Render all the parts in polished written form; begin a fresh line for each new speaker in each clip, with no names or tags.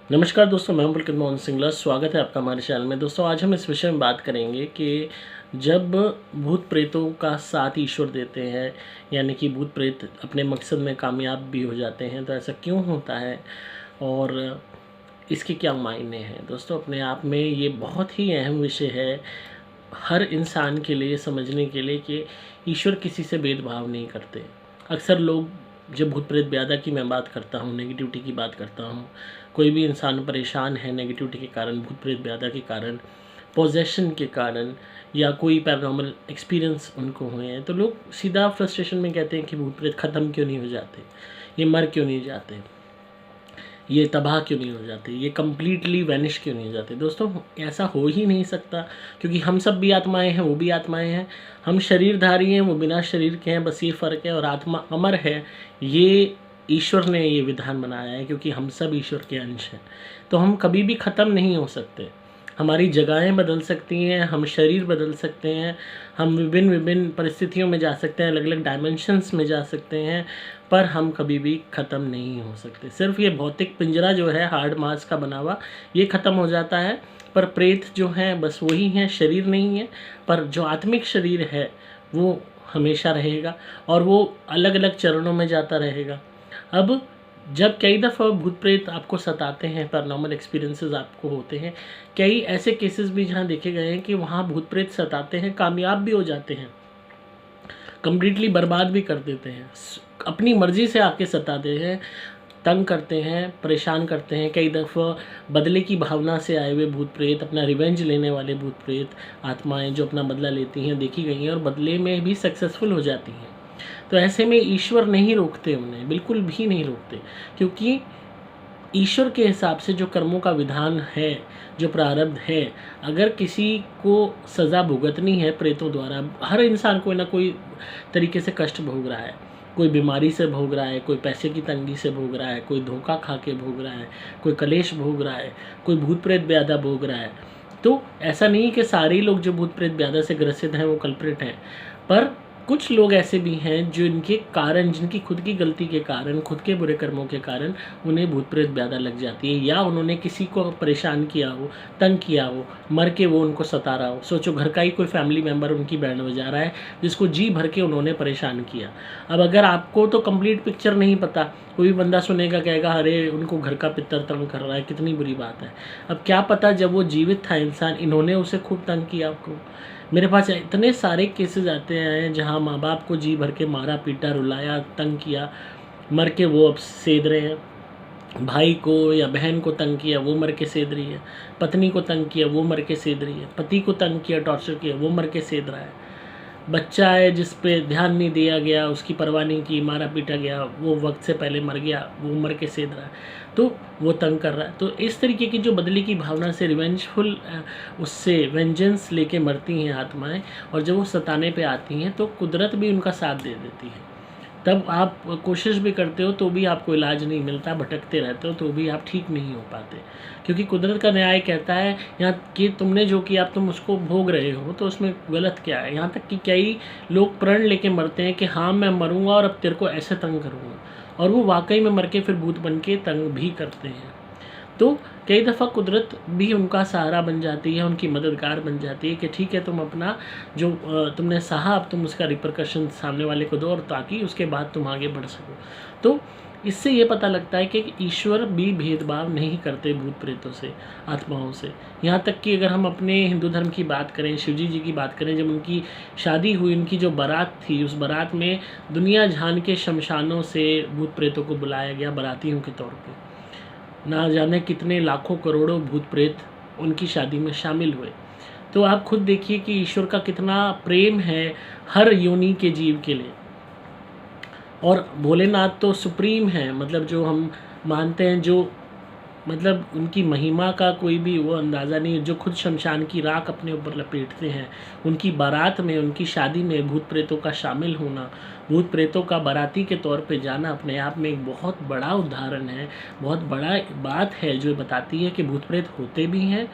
नमस्कार दोस्तों, मैं हूं पुलकित मोहन सिंगला। स्वागत है आपका हमारे चैनल में। दोस्तों, आज हम इस विषय में बात करेंगे कि जब भूत प्रेतों का साथ ईश्वर देते हैं, यानी कि भूत प्रेत अपने मकसद में कामयाब भी हो जाते हैं, तो ऐसा क्यों होता है और इसके क्या मायने हैं। दोस्तों, अपने आप में ये बहुत ही अहम विषय है हर इंसान के लिए समझने के लिए कि ईश्वर किसी से भेदभाव नहीं करते। अक्सर लोग, जब भूत प्रेत ब्यादा की मैं बात करता हूँ, नेगेटिविटी की बात करता हूँ, कोई भी इंसान परेशान है नेगेटिविटी के कारण, भूत प्रेत ब्यादा के कारण, पोजेशन के कारण, या कोई पैरानॉर्मल एक्सपीरियंस उनको हुए हैं, तो लोग सीधा फ्रस्ट्रेशन में कहते हैं कि भूत प्रेत ख़त्म क्यों नहीं हो जाते, ये मर क्यों नहीं जाते, ये तबाह क्यों नहीं हो जाते, ये कम्प्लीटली वैनिश क्यों नहीं हो जाते। दोस्तों, ऐसा हो ही नहीं सकता, क्योंकि हम सब भी आत्माएं हैं, वो भी आत्माएं हैं। हम शरीरधारी हैं, वो बिना शरीर के हैं, बस ये फ़र्क है। और आत्मा अमर है, ये ईश्वर ने ये विधान बनाया है, क्योंकि हम सब ईश्वर के अंश हैं। तो हम कभी भी ख़त्म नहीं हो सकते। हमारी जगहें बदल सकती हैं, हम शरीर बदल सकते हैं, हम विभिन्न विभिन्न परिस्थितियों में जा सकते हैं, अलग अलग डायमेंशंस में जा सकते हैं, पर हम कभी भी ख़त्म नहीं हो सकते। सिर्फ ये भौतिक पिंजरा जो है हार्ड मास का बना हुआ, ये ख़त्म हो जाता है, पर प्रेत जो हैं बस वही हैं, शरीर नहीं है। पर जो आत्मिक शरीर है वो हमेशा रहेगा, और वो अलग अलग चरणों में जाता रहेगा। अब जब कई दफ़ा भूत प्रेत आपको सताते हैं, पैरानॉर्मल एक्सपीरियंसेस आपको होते हैं, कई ऐसे केसेस भी जहाँ देखे गए हैं कि वहाँ भूत प्रेत सताते हैं, कामयाब भी हो जाते हैं, कम्प्लीटली बर्बाद भी कर देते हैं, अपनी मर्ज़ी से आके सताते हैं, तंग करते हैं, परेशान करते हैं। कई दफ़ा बदले की भावना से आए हुए भूत प्रेत, अपना रिवेंज लेने वाले भूत प्रेत आत्माएं जो अपना बदला लेती हैं, देखी गई हैं, और बदले में भी सक्सेसफुल हो जाती हैं। तो ऐसे में ईश्वर नहीं रोकते उन्हें, बिल्कुल भी नहीं रोकते, क्योंकि ईश्वर के हिसाब से जो कर्मों का विधान है, जो प्रारब्ध है, अगर किसी को सज़ा भुगतनी है प्रेतों द्वारा, हर इंसान कोई ना कोई तरीके से कष्ट भोग रहा है। कोई बीमारी से भोग रहा है, कोई पैसे की तंगी से भोग रहा है, कोई धोखा खा के भोग रहा है, कोई कलेश भोग रहा है, कोई भूत प्रेत ब्यादा भोग रहा है। तो ऐसा नहीं कि सारे लोग जो भूत प्रेत ब्यादा से ग्रसित हैं वो कल्प्रिट हैं, पर कुछ लोग ऐसे भी हैं जो इनके कारण, जिनकी खुद की गलती के कारण, खुद के बुरे कर्मों के कारण उन्हें भूत प्रेत ब्यादा लग जाती है, या उन्होंने किसी को परेशान किया हो, तंग किया हो, मर के वो उनको सता रहा हो। सोचो, घर का ही कोई फैमिली मेम्बर उनकी बैंड बजा रहा है, जिसको जी भर के उन्होंने परेशान किया। अब अगर आपको तो कंप्लीट पिक्चर नहीं पता, कोई भी बंदा सुनेगा, कहेगा अरे उनको घर का पितर तंग कर रहा है, कितनी बुरी बात है। अब क्या पता जब वो जीवित था इंसान, इन्होंने उसे खूब तंग किया आपको। मेरे पास इतने सारे केसेस आते हैं जहाँ माँ बाप को जी भर के मारा, पीटा, रुलाया, तंग किया, मर के वो अब सेद रहे हैं। भाई को या बहन को तंग किया, वो मर के सेद रही है। पत्नी को तंग किया, वो मर के सेद रही है। पति को तंग किया, टॉर्चर किया, वो मर के सेद रहा है। बच्चा है जिस पे ध्यान नहीं दिया गया, उसकी परवाह नहीं की, मारा पीटा गया, वो वक्त से पहले मर गया, वो मर के सेद रहा है, तो वो तंग कर रहा है। तो इस तरीके की जो बदले की भावना से रिवेंजफुल, उससे वेंजेंस लेके मरती हैं आत्माएं, और जब वो सताने पे आती हैं तो कुदरत भी उनका साथ दे देती है। तब आप कोशिश भी करते हो तो भी आपको इलाज नहीं मिलता, भटकते रहते हो तो भी आप ठीक नहीं हो पाते, क्योंकि कुदरत का न्याय कहता है यहाँ कि तुमने जो किया, अब तुम उसको भोग रहे हो, तो उसमें गलत क्या है। यहाँ तक कि कई लोग प्रण लेके मरते हैं कि हाँ मैं मरूंगा और अब तेरे को ऐसे तंग करूँगा, और वो वाकई में मर के फिर भूत बन के तंग भी करते हैं। तो कई दफ़ा कुदरत भी उनका सहारा बन जाती है, उनकी मददगार बन जाती है कि ठीक है, तुम अपना जो तुमने सहा, अब तुम उसका रिपरकशन सामने वाले को दो, और ताकि उसके बाद तुम आगे बढ़ सको। तो इससे ये पता लगता है कि ईश्वर भी भेदभाव नहीं करते भूत प्रेतों से, आत्माओं से। यहाँ तक कि अगर हम अपने हिंदू धर्म की बात करें, शिवजी जी की बात करें, जब उनकी शादी हुई, उनकी जो बारात थी, उस बारात में दुनिया जहान के शमशानों से भूत प्रेतों को बुलाया गया बारातियों के तौर पर। ना जाने कितने लाखों करोड़ों भूत प्रेत उनकी शादी में शामिल हुए। तो आप खुद देखिए कि ईश्वर का कितना प्रेम है हर योनि के जीव के लिए। और भोलेनाथ तो सुप्रीम है, मतलब जो हम मानते हैं, जो मतलब उनकी महिमा का कोई भी वो अंदाज़ा नहीं है, जो खुद शमशान की राख अपने ऊपर लपेटते हैं। उनकी बारात में, उनकी शादी में भूत प्रेतों का शामिल होना, भूत प्रेतों का बाराती के तौर पे जाना अपने आप में एक बहुत बड़ा उदाहरण है, बहुत बड़ा बात है, जो बताती है कि भूत प्रेत होते भी हैं।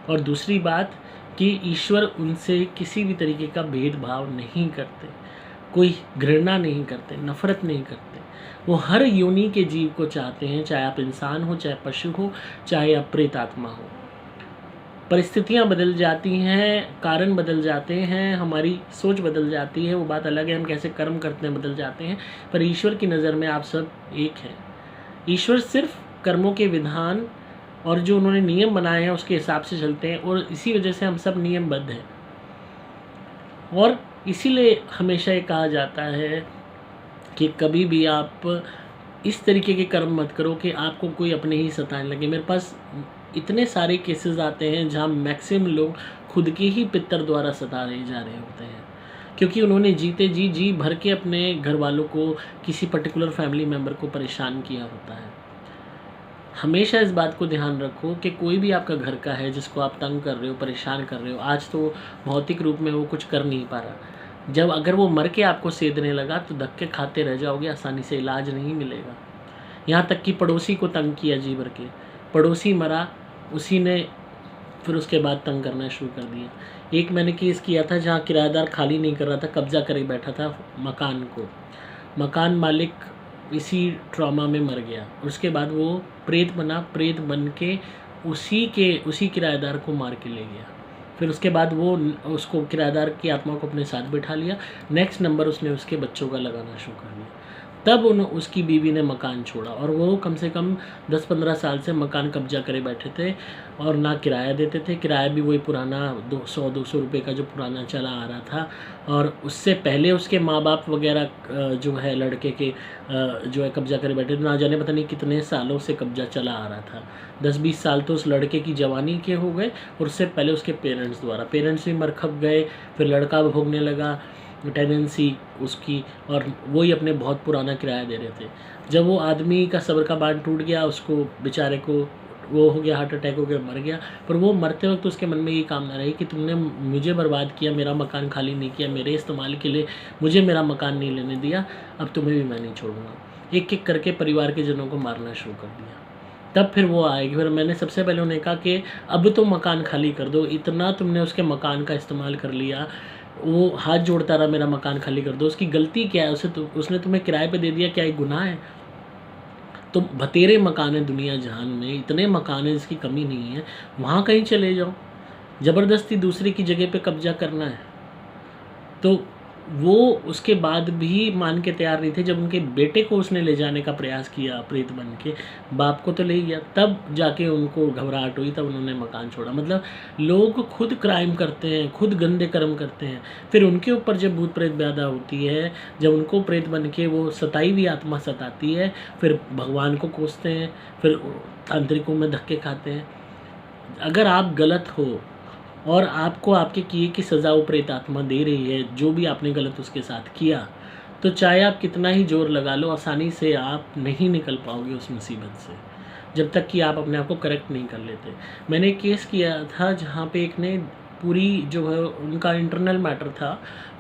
और दूसरी बात कि ईश्वर उनसे किसी भी तरीके का भेदभाव नहीं करते। कोई घृणा नहीं करते, नफरत नहीं करते। वो हर योनि के जीव को चाहते हैं, चाहे आप इंसान हो, चाहे पशु हो, चाहे आप प्रेत आत्मा हो। परिस्थितियाँ बदल जाती हैं, कारण बदल जाते हैं, हमारी सोच बदल जाती है, वो बात अलग है, हम कैसे कर्म करते हैं बदल जाते हैं, पर ईश्वर की नज़र में आप सब एक हैं। ईश्वर सिर्फ कर्मों के विधान और जो उन्होंने नियम बनाए हैं उसके हिसाब से चलते हैं, और इसी वजह से हम सब नियमबद्ध हैं। और इसीलिए हमेशा ये कहा जाता है कि कभी भी आप इस तरीके के कर्म मत करो कि आपको कोई अपने ही सताने लगे। मेरे पास इतने सारे केसेस आते हैं जहाँ मैक्सिमम लोग खुद के ही पितर द्वारा सताए जा रहे होते हैं, क्योंकि उन्होंने जीते जी भर के अपने घर वालों को, किसी पर्टिकुलर फैमिली मेम्बर को परेशान किया होता है। हमेशा इस बात को ध्यान रखो कि कोई भी आपका घर का है जिसको आप तंग कर रहे हो, परेशान कर रहे हो, आज तो भौतिक रूप में वो कुछ कर नहीं पा रहा, जब अगर वो मर के आपको सेधने लगा तो धक्के खाते रह जाओगे, आसानी से इलाज नहीं मिलेगा। यहाँ तक कि पड़ोसी को तंग किया जी भर के, पड़ोसी मरा, उसी ने फिर उसके बाद तंग करना शुरू कर दिया। एक मैंने केस किया था जहाँ किराएदार खाली नहीं कर रहा था, कब्जा करे बैठा था मकान को, मकान मालिक इसी ट्रॉमा में मर गया, और उसके बाद वो प्रेत बना, प्रेत बन के उसी किराएदार को मार के ले गया। फिर उसके बाद वो उसको किराएदार की आत्मा को अपने साथ बिठा लिया, नेक्स्ट नंबर उसने उसके बच्चों का लगाना शुरू कर दिया। तब उसकी बीवी ने मकान छोड़ा, और वो कम से कम 10-15 साल से मकान कब्जा करे बैठे थे और ना किराया देते थे। किराया भी वही पुराना 200-200 रुपये का जो पुराना चला आ रहा था, और उससे पहले उसके माँ बाप वगैरह जो है लड़के के जो है कब्जा करे बैठे थे। ना जाने पता नहीं कितने सालों से कब्जा चला आ रहा था, 10-20 साल तो उस लड़के की जवानी के हो गए, और उससे पहले उसके पेरेंट्स द्वारा, पेरेंट्स भी मर खप गए, फिर लड़का भोगने लगा टेनेंसी उसकी, और वही अपने बहुत पुराना किराया दे रहे थे। जब वो आदमी का सब्र का बांध टूट गया, उसको बेचारे को वो हो गया, हार्ट अटैक हो गया, मर गया, पर वो मरते वक्त उसके मन में ये कामना रही कि तुमने मुझे बर्बाद किया, मेरा मकान खाली नहीं किया, मेरे इस्तेमाल के लिए मुझे मेरा मकान नहीं लेने दिया, अब तुम्हें भी मैं नहीं छोड़ूंगा। एक एक करके परिवार के जनों को मारना शुरू कर दिया। तब फिर वो आएगी, फिर मैंने सबसे पहले उन्हें कहा कि अब तो मकान खाली कर दो, इतना तुमने उसके मकान का इस्तेमाल कर लिया। वो हाथ जोड़ता रहा, मेरा मकान खाली कर दो, उसकी गलती क्या है, उसने तुम्हें किराए पे दे दिया, क्या एक गुनाह है? तो बतेरे मकान है दुनिया जहान में, इतने मकान है जिसकी कमी नहीं है, वहाँ कहीं चले जाओ। ज़बरदस्ती दूसरे की जगह पे कब्जा करना है। तो वो उसके बाद भी मान के तैयार नहीं थे। जब उनके बेटे को उसने ले जाने का प्रयास किया प्रेत बन के, बाप को तो ले गया, तब जाके उनको घबराहट हुई, तब उन्होंने मकान छोड़ा। मतलब लोग खुद क्राइम करते हैं, खुद गंदे कर्म करते हैं, फिर उनके ऊपर जब भूत प्रेत पैदा होती है, जब उनको प्रेत बन के वो सताई हुई आत्मा सताती है, फिर भगवान को कोसते हैं, फिर तांत्रिकों में धक्के खाते हैं। अगर आप गलत हो और आपको आपके किए की सज़ा वो प्रेत आत्मा दे रही है, जो भी आपने गलत उसके साथ किया, तो चाहे आप कितना ही जोर लगा लो, आसानी से आप नहीं निकल पाओगे उस मुसीबत से, जब तक कि आप अपने आप को करेक्ट नहीं कर लेते। मैंने एक केस किया था जहाँ पे एक ने पूरी जो है उनका इंटरनल मैटर था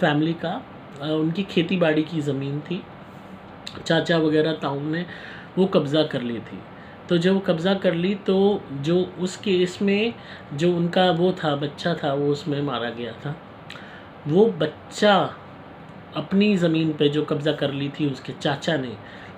फैमिली का, उनकी खेती बाड़ी की ज़मीन थी, चाचा वगैरह ताऊ ने वो कब्ज़ा कर ली थी। तो जब कब्ज़ा कर ली तो जो उस केस में जो उनका वो था बच्चा था, वो उसमें मारा गया था। वो बच्चा अपनी ज़मीन पे जो कब्ज़ा कर ली थी उसके चाचा ने,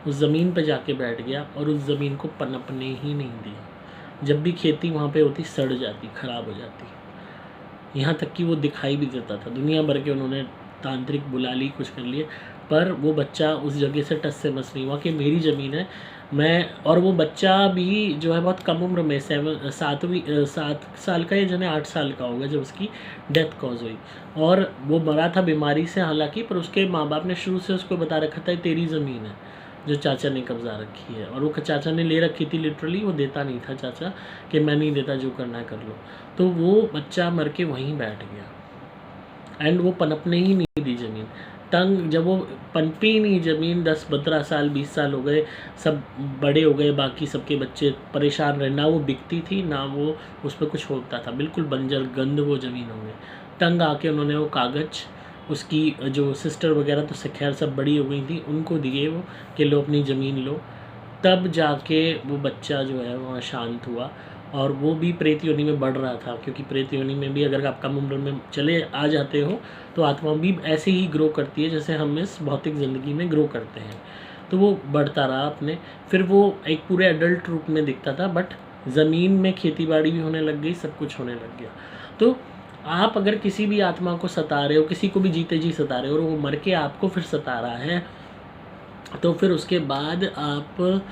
उस ज़मीन पे जाके बैठ गया और उस ज़मीन को पनपने ही नहीं दिया। जब भी खेती वहाँ पे होती सड़ जाती, ख़राब हो जाती, यहाँ तक कि वो दिखाई भी देता था। दुनिया भर के उन्होंने तांत्रिक बुला ली, कुछ कर लिए, पर वो बच्चा उस जगह से टस से मस नहीं हुआ कि मेरी ज़मीन है मैं। और वो बच्चा भी जो है बहुत कम उम्र में 7 साल का, या जो है 8 साल का होगा जब उसकी डेथ कॉज हुई, और वो मरा था बीमारी से हालांकि, पर उसके माँ बाप ने शुरू से उसको बता रखा था तेरी ज़मीन है जो चाचा ने कब्जा रखी है, और वो चाचा ने ले रखी थी लिटरली, वो देता नहीं था चाचा कि मैं नहीं देता, जो करना है कर लो। तो वो बच्चा मर के वहीं बैठ गया, एंड वो पनपने ही नहीं दी ज़मीन। तंग जब वो पनपी नहीं ज़मीन, 10-15 साल 20 साल हो गए, सब बड़े हो गए, बाकी सबके बच्चे परेशान रहे, ना वो बिकती थी ना वो उस पर कुछ होता था, बिल्कुल बंजर गंद वो ज़मीन हो गई। तंग आके उन्होंने वो कागज़, उसकी जो सिस्टर वगैरह तो खैर सब बड़ी हो गई थी, उनको दिए वो कि लो अपनी ज़मीन लो। तब जाके वो बच्चा जो है वहाँ शांत हुआ, और वो भी प्रेत योनि में बढ़ रहा था, क्योंकि प्रेत योनि में भी अगर आप कम उम्र में चले आ जाते हो तो आत्मा भी ऐसे ही ग्रो करती है जैसे हम इस भौतिक ज़िंदगी में ग्रो करते हैं। तो वो बढ़ता रहा अपने, फिर वो एक पूरे एडल्ट रूप में दिखता था, बट ज़मीन में खेती बाड़ी भी होने लग गई, सब कुछ होने लग गया। तो आप अगर किसी भी आत्मा को सता रहे हो, किसी को भी जीते जी सता रहे हो और वो मर के आपको फिर सता रहा है, तो फिर उसके बाद आप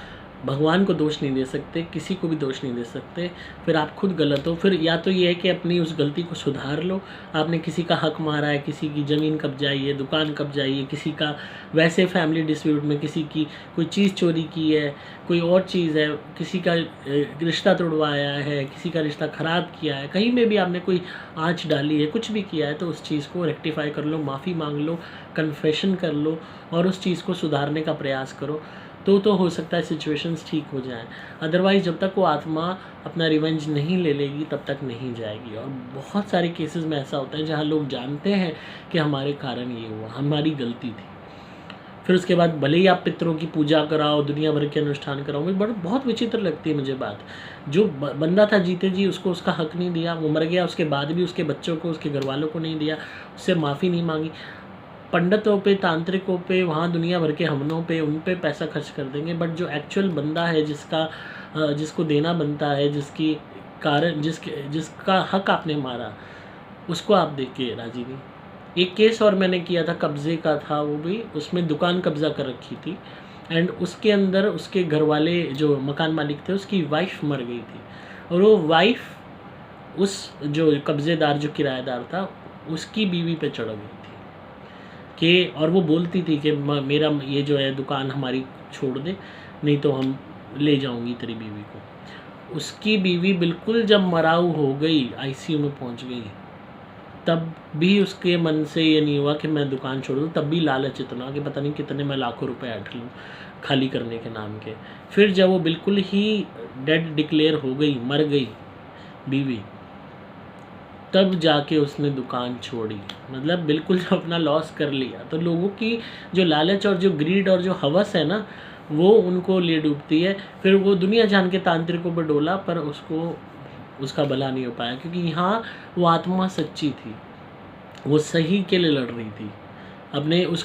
भगवान को दोष नहीं दे सकते, किसी को भी दोष नहीं दे सकते, फिर आप खुद गलत हो। फिर या तो ये है कि अपनी उस गलती को सुधार लो, आपने किसी का हक मारा है, किसी की ज़मीन कब्जाई है, दुकान कब्जाई है, किसी का वैसे फैमिली डिस्प्यूट में किसी की कोई चीज़ चोरी की है, कोई और चीज़ है, किसी का रिश्ता तोड़वाया है, किसी का रिश्ता ख़राब किया है, कहीं में भी आपने कोई आँच डाली है, कुछ भी किया है, तो उस चीज़ को रेक्टिफाई कर लो, माफ़ी मांग लो, कन्फेशन कर लो और उस चीज़ को सुधारने का प्रयास करो। तो हो सकता है सिचुएशंस ठीक हो जाएं। अदरवाइज़ जब तक वो आत्मा अपना रिवेंज नहीं ले लेगी तब तक नहीं जाएगी। और बहुत सारे केसेस में ऐसा होता है जहाँ लोग जानते हैं कि हमारे कारण ये हुआ, हमारी गलती थी, फिर उसके बाद भले ही आप पितरों की पूजा कराओ, दुनिया भर के अनुष्ठान कराओ, बट बहुत विचित्र लगती है मुझे बात। जो बंदा था जीते जी, उसको उसका हक नहीं दिया, वो मर गया, उसके बाद भी उसके बच्चों को, उसके घर वालों को नहीं दिया, उससे माफ़ी नहीं मांगी। पंडितों पे, तांत्रिकों पे, वहाँ दुनिया भर के हमलों पे, उन पे पैसा खर्च कर देंगे, बट जो एक्चुअल बंदा है जिसको देना बनता है, जिसका हक आपने मारा, उसको आप देख के राजी नहीं। एक केस और मैंने किया था, कब्जे का था वो भी, उसमें दुकान कब्जा कर रखी थी एंड उसके अंदर उसके घर वाले जो मकान मालिक थे उसकी वाइफ मर गई थी, और वो वाइफ उस जो कब्जेदार, जो किराएदार था, उसकी बीवी पे चढ़ गई थी कि, और वो बोलती थी कि मेरा ये जो है दुकान हमारी छोड़ दे, नहीं तो हम ले जाऊंगी तेरी बीवी को। उसकी बीवी बिल्कुल जब मराऊ हो गई, आईसीयू में पहुंच गई, तब भी उसके मन से ये नहीं हुआ कि मैं दुकान छोड़ दूँ। तब भी लालच इतना कि पता नहीं कितने मैं लाखों रुपए ऐंठ लूँ खाली करने के नाम के। फिर जब वो बिल्कुल ही डेड डिक्लेयर हो गई, मर गई बीवी, तब जाके उसने दुकान छोड़ी। मतलब बिल्कुल जब अपना लॉस कर लिया। तो लोगों की जो लालच और जो ग्रीड और जो हवस है ना, वो उनको ले डूबती है। फिर वो दुनिया जान के तांत्रिकों पर डोला, पर उसका भला नहीं हो पाया, क्योंकि यहाँ वो आत्मा सच्ची थी, वो सही के लिए लड़ रही थी।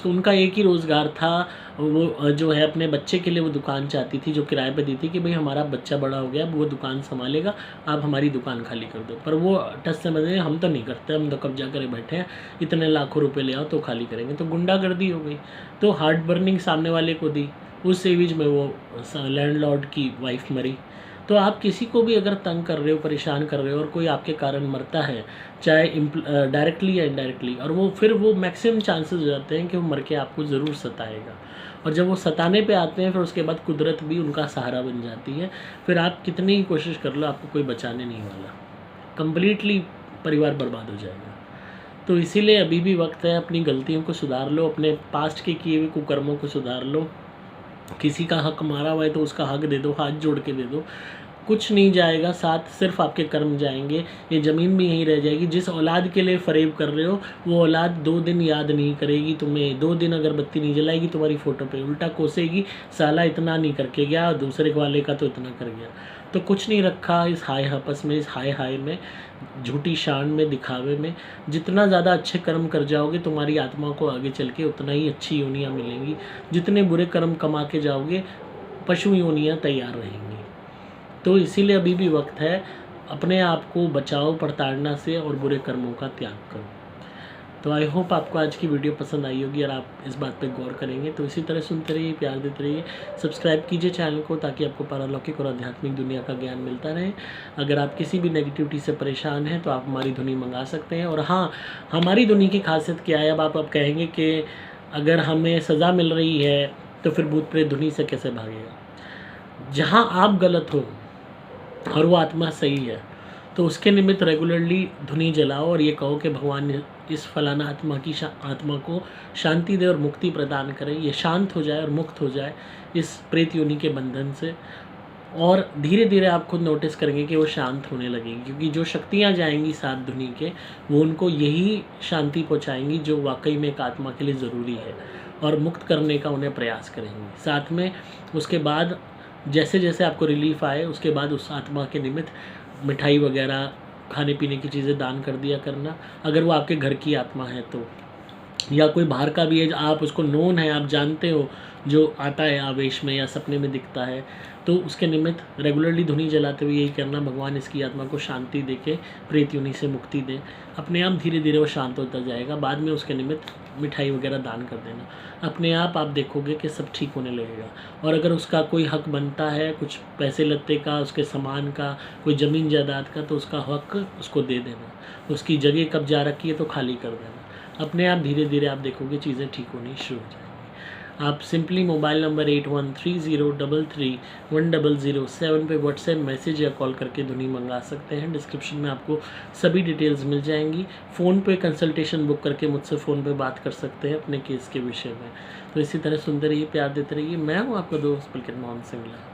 उनका एक ही रोज़गार था, वो जो है अपने बच्चे के लिए वो दुकान चाहती थी, जो किराए पे दी थी, कि भाई हमारा बच्चा बड़ा हो गया, अब वो दुकान संभालेगा, आप हमारी दुकान खाली कर दो। पर वो टस से मजे, हम तो नहीं करते, हम तो कब्जा करे बैठे हैं, इतने लाखों रुपए ले आओ तो खाली करेंगे। तो गुंडागर्दी हो गई, तो हार्ट बर्निंग सामने वाले को दी। उस एविज में वो लैंडलॉर्ड की वाइफ मरी। तो आप किसी को भी अगर तंग कर रहे हो, परेशान कर रहे हो, और कोई आपके कारण मरता है, चाहे डायरेक्टली या इनडायरेक्टली, और वो मैक्सिमम चांसेस हो जाते हैं कि वो मर के आपको ज़रूर सताएगा। और जब वो सताने पे आते हैं, फिर उसके बाद कुदरत भी उनका सहारा बन जाती है। फिर आप कितनी ही कोशिश कर लो, आपको कोई बचाने नहीं वाला, कंप्लीटली परिवार बर्बाद हो जाएगा। तो इसीलिए अभी भी वक्त है, अपनी गलतियों को सुधार लो, अपने पास्ट के किए हुए कुकर्मों को सुधार लो। किसी का हक मारा हुआ है तो उसका हक दे दो, हाथ जोड़ के दे दो। कुछ नहीं जाएगा साथ, सिर्फ आपके कर्म जाएंगे। ये ज़मीन भी यहीं रह जाएगी। जिस औलाद के लिए फरेब कर रहे हो, वो औलाद 2 दिन याद नहीं करेगी तुम्हें। 2 दिन अगरबत्ती नहीं जलाएगी तुम्हारी फ़ोटो पे, उल्टा कोसेगी, साला इतना नहीं करके गया, दूसरे वाले का तो इतना कर गया। तो कुछ नहीं रखा इस हाय हपस में, इस हाय में, झूठी शान में, दिखावे में। जितना ज़्यादा अच्छे कर्म कर जाओगे, तुम्हारी आत्मा को आगे चल के उतना ही अच्छी योनियाँ मिलेंगी। जितने बुरे कर्म कमा के जाओगे, पशु योनियाँ तैयार रहेंगी। तो इसीलिए अभी भी वक्त है, अपने आप को बचाओ प्रताड़ना से और बुरे कर्मों का त्याग करो। तो आई होप आपको आज की वीडियो पसंद आई होगी और आप इस बात पे गौर करेंगे। तो इसी तरह सुनते रहिए, प्यार देते रहिए, सब्सक्राइब कीजिए चैनल को, ताकि आपको पारलौकिक और आध्यात्मिक दुनिया का ज्ञान मिलता रहे। अगर आप किसी भी नेगेटिविटी से परेशान हैं तो आप हमारी धुनी मंगा सकते हैं। और हाँ, हमारी धुनी की खासियत क्या है, अब आप कहेंगे कि अगर हमें सज़ा मिल रही है तो फिर भूत प्रेत धुनी से कैसे भागेगा। जहाँ आप गलत हो और वो आत्मा सही है, तो उसके निमित्त रेगुलरली धुनी जलाओ और ये कहो कि भगवान इस फलाना आत्मा को शांति दे और मुक्ति प्रदान करे, ये शांत हो जाए और मुक्त हो जाए इस प्रेत योनि के बंधन से। और धीरे धीरे आप खुद नोटिस करेंगे कि वो शांत होने लगेंगी, क्योंकि जो शक्तियाँ जाएंगी साथ धुनी के, वो उनको यही शांति पहुँचाएंगी जो वाकई में एक आत्मा के लिए ज़रूरी है, और मुक्त करने का उन्हें प्रयास करेंगी। साथ में उसके बाद जैसे जैसे आपको रिलीफ आए, उसके बाद उस आत्मा के निमित्त मिठाई वगैरह खाने पीने की चीज़ें दान कर दिया करना, अगर वो आपके घर की आत्मा है तो। या कोई बाहर का भी है, आप उसको नोन है, आप जानते हो, जो आता है आवेश में या सपने में दिखता है, तो उसके निमित्त रेगुलरली धुनी जलाते हुए यही करना, भगवान इसकी आत्मा को शांति दे के प्रेत योनि से मुक्ति दे। अपने आप धीरे धीरे वो शांत होता जाएगा। बाद में उसके निमित्त मिठाई वगैरह दान कर देना, अपने आप देखोगे कि सब ठीक होने लगेगा। और अगर उसका कोई हक बनता है, कुछ पैसे लत्ते का, उसके सामान का, कोई ज़मीन जायदाद का, तो उसका हक उसको दे देना। उसकी जगह कब्जा रखी है तो खाली कर देना। अपने आप धीरे धीरे आप देखोगे चीज़ें ठीक होनी शुरू हो जाएंगी। आप सिंपली मोबाइल नंबर 8130331007 पे व्हाट्सएप मैसेज या कॉल करके धुनी मंगा सकते हैं। डिस्क्रिप्शन में आपको सभी डिटेल्स मिल जाएंगी। फ़ोन पे कंसल्टेशन बुक करके मुझसे फ़ोन पे बात कर सकते हैं अपने केस के विषय में। तो इसी तरह सुनते रहिए, प्यार देते रहिए। मैं हूँ आपका दोस्त पुलकित मोहन सिंगला।